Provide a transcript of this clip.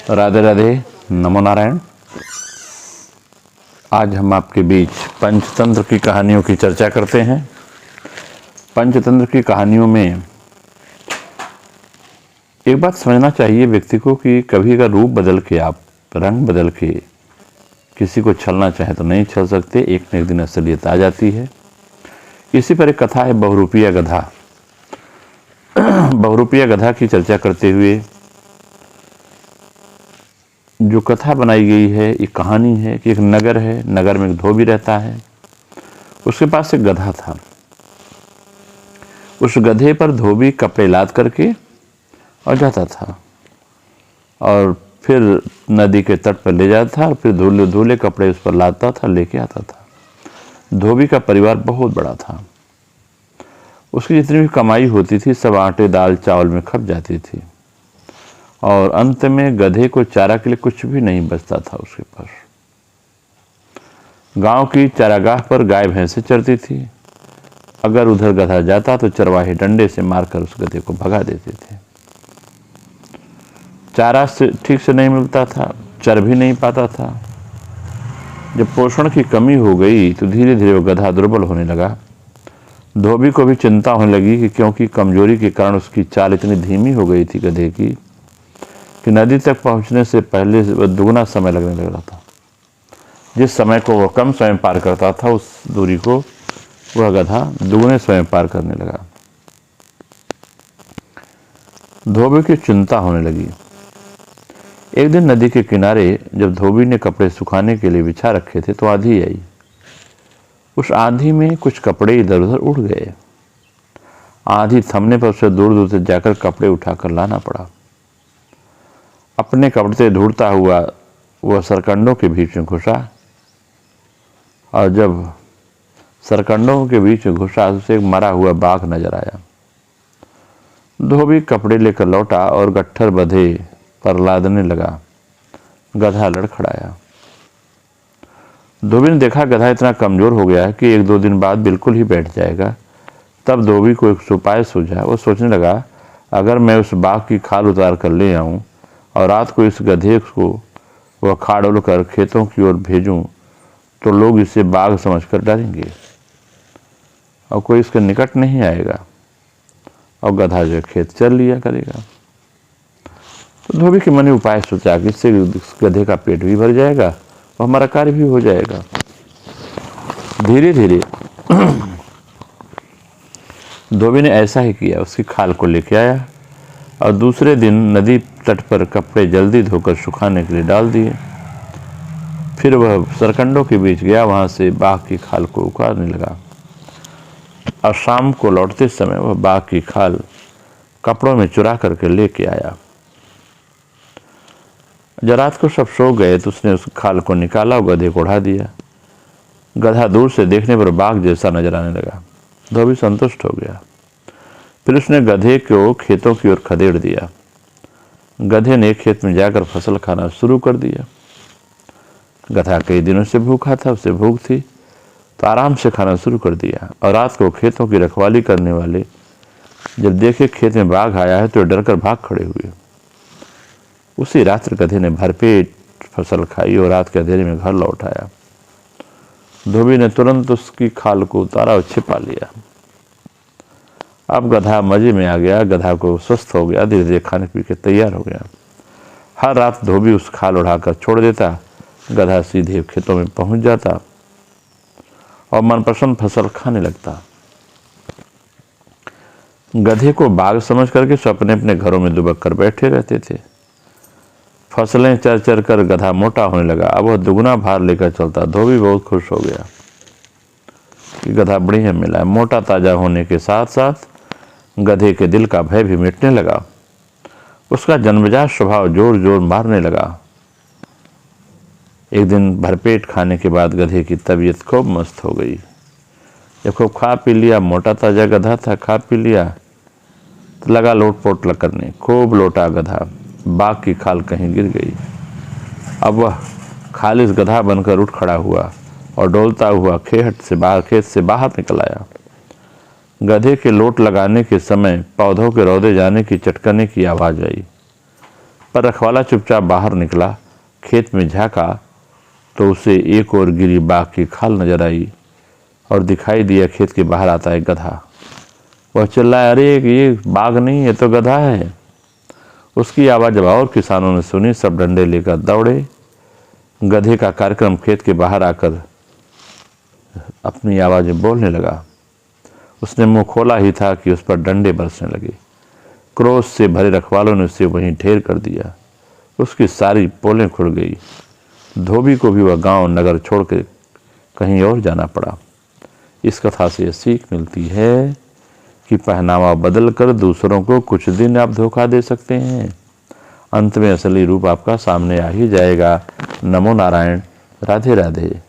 राधे राधे, नमो नारायण। आज हम आपके बीच पंचतंत्र की कहानियों की चर्चा करते हैं। पंचतंत्र की कहानियों में एक बात समझना चाहिए व्यक्ति को कि कभी अगर रूप बदल के, आप रंग बदल के किसी को छलना चाहे तो नहीं छल सकते। एक न एक दिन असलियत आ जाती है। इसी पर एक कथा है, बहुरूपिया गधा। बहुरूपिया गधा की चर्चा करते हुए जो कथा बनाई गई है, एक कहानी है कि एक नगर है, नगर में एक धोबी रहता है। उसके पास एक गधा था। उस गधे पर धोबी कपड़े लाद करके और जाता था और फिर नदी के तट पर ले जाता था और फिर धुले धुले कपड़े उस पर लादता था, लेके आता था। धोबी का परिवार बहुत बड़ा था। उसकी जितनी भी कमाई होती थी सब आटे दाल चावल में खप जाती थी और अंत में गधे को चारा के लिए कुछ भी नहीं बचता था उसके पास। गांव की चारागाह पर गाय भैंसें चरती थी। अगर उधर गधा जाता तो चरवाहे डंडे से मारकर उस गधे को भगा देते थे। चारा से ठीक से नहीं मिलता था, चर भी नहीं पाता था। जब पोषण की कमी हो गई तो धीरे धीरे वो गधा दुर्बल होने लगा। धोबी को भी चिंता होने लगी कि क्योंकि कमजोरी के कारण उसकी चाल इतनी धीमी हो गई थी गधे की कि नदी तक पहुंचने से पहले दुगना समय लगने लग रहा था। जिस समय को वह कम समय पार करता था उस दूरी को वह गधा दुगने समय पार करने लगा। धोबी की चिंता होने लगी। एक दिन नदी के किनारे जब धोबी ने कपड़े सुखाने के लिए बिछा रखे थे तो आंधी आई। उस आंधी में कुछ कपड़े इधर उधर उड़ गए। आंधी थमने पर उसे दूर दूर से जाकर कपड़े उठाकर लाना पड़ा। अपने कपड़े से ढूंढता हुआ वह सरकंडों के बीच में घुसा और जब सरकंडों के बीच में घुसा उसे एक मरा हुआ बाघ नजर आया। धोबी कपड़े लेकर लौटा और गट्ठर बंधे पर लादने लगा। गधा लड़खड़ाया। धोबी ने देखा गधा इतना कमजोर हो गया है कि एक दो दिन बाद बिल्कुल ही बैठ जाएगा। तब धोबी को एक उपाय सूझा। वो सोचने लगा, अगर मैं उस बाघ की खाल उतार कर ले आऊं और रात को इस गधे को वह खाड़ोल कर खेतों की ओर भेजूं तो लोग इसे बाघ समझकर डरेंगे और कोई इसके निकट नहीं आएगा और गधा जो खेत चल लिया करेगा। तो धोबी के मन में उपाय सोचा कि इससे गधे का पेट भी भर जाएगा और हमारा कार्य भी हो जाएगा। धीरे धीरे धोबी ने ऐसा ही किया। उसकी खाल को लेके आया और दूसरे दिन नदी तट पर कपड़े जल्दी धोकर सुखाने के लिए डाल दिए। फिर वह सरकंडों के बीच गया, वहां से बाघ की खाल को उखाड़ने लगा और शाम को लौटते समय वह बाघ की खाल कपड़ों में चुरा करके लेके आया। जब रात को सब सो गए तो उसने उस खाल को निकाला और गधे को उड़ा दिया। गधा दूर से देखने पर बाघ जैसा नजर आने लगा। धोबी संतुष्ट हो गया। फिर उसने गधे को खेतों की ओर खदेड़ दिया। गधे ने खेत में जाकर फसल खाना शुरू कर दिया। गधा कई दिनों से भूखा था, उसे भूख थी तो आराम से खाना शुरू कर दिया। और रात को खेतों की रखवाली करने वाले जब देखे खेत में बाघ आया है तो डर कर भाग खड़े हुए। उसी रात्र गधे ने भरपेट फसल खाई और रात के अंधेरे में घर लौट आया। धोबी ने तुरंत उसकी खाल को उतारा और छिपा लिया। अब गधा मजे में आ गया। गधा को स्वस्थ हो गया, धीरे धीरे खाने पी के तैयार हो गया। हर रात धोबी उस खाल उड़ाकर छोड़ देता। गधा सीधे खेतों में पहुंच जाता और मनपसंद फसल खाने लगता। गधे को बाघ समझ करके सब अपने अपने घरों में दुबक कर बैठे रहते थे। फसलें चर चर कर गधा मोटा होने लगा। अब वह दुगना भार लेकर चलता। धोबी बहुत खुश हो गया कि गधा बढ़िया मिला। मोटा ताजा होने के साथ साथ गधे के दिल का भय भी मिटने लगा। उसका जन्मजात स्वभाव जोर जोर मारने लगा। एक दिन भरपेट खाने के बाद गधे की तबीयत खूब मस्त हो गई। जब खूब खा पी लिया, मोटा ताजा गधा था, खा पी लिया तो लगा लोटपोट करने। खूब लोटा गधा। बाघ की खाल कहीं गिर गई। अब वह खालिस गधा बनकर उठ खड़ा हुआ और डोलता हुआ खेत से बाहर निकल आया। गधे के लोट लगाने के समय पौधों के रौदे जाने की चटकने की आवाज आई। पर रखवाला चुपचाप बाहर निकला। खेत में झांका तो उसे एक और गिरी बाघ की खाल नजर आई और दिखाई दिया खेत के बाहर आता है गधा। वह चिल्लाया, अरे ये बाघ नहीं, ये तो गधा है। उसकी आवाज़ जब और किसानों ने सुनी, सब डंडे लेकर दौड़े। गधे का कार्यक्रम खेत के बाहर आकर अपनी आवाज़ में बोलने लगा। उसने मुंह खोला ही था कि उस पर डंडे बरसने लगे। क्रोध से भरे रखवालों ने उसे वहीं ढेर कर दिया। उसकी सारी पोलें खुड़ गई। धोबी को भी वह गांव नगर छोड़ के कहीं और जाना पड़ा। इस कथा से यह सीख मिलती है कि पहनावा बदल कर दूसरों को कुछ दिन आप धोखा दे सकते हैं, अंत में असली रूप आपका सामने आ ही जाएगा। नमो नारायण। राधे राधे।